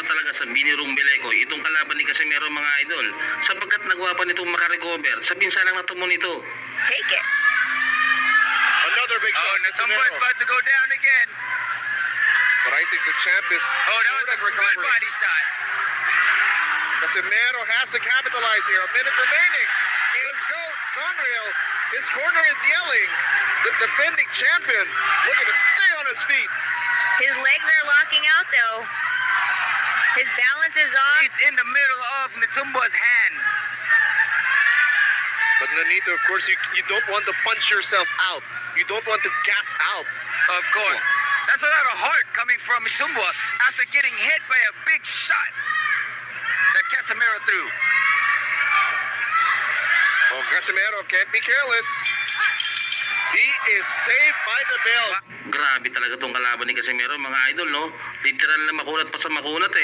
talaga sa binirong Beleco itong kalaban ni Casimero mga idol sapagkat nagawa pa nitong makarecover sa binsalang natumon ito. Take it. Another big shot. Natumbo's about to go down again. But I think the champ is That was a good body shot. Casimero has to capitalize here. A minute remaining. Let's go. Conrail. His corner is yelling. The defending champion looking to stay on his feet. His legs are locking out though. His balance is off. He's in the middle of Natumbo's hands. But Nonito, of course, you don't want to punch yourself out. You don't want to gas out. Of course. That's a lot of heart coming from Natumbo after getting hit by a big shot that Casimero threw. Oh, Casimero can't be careless. He is saved by the bell. Grabe talaga tong kalaban ni Casimero mga idol, no? Literal na makunat pa sa makunat eh.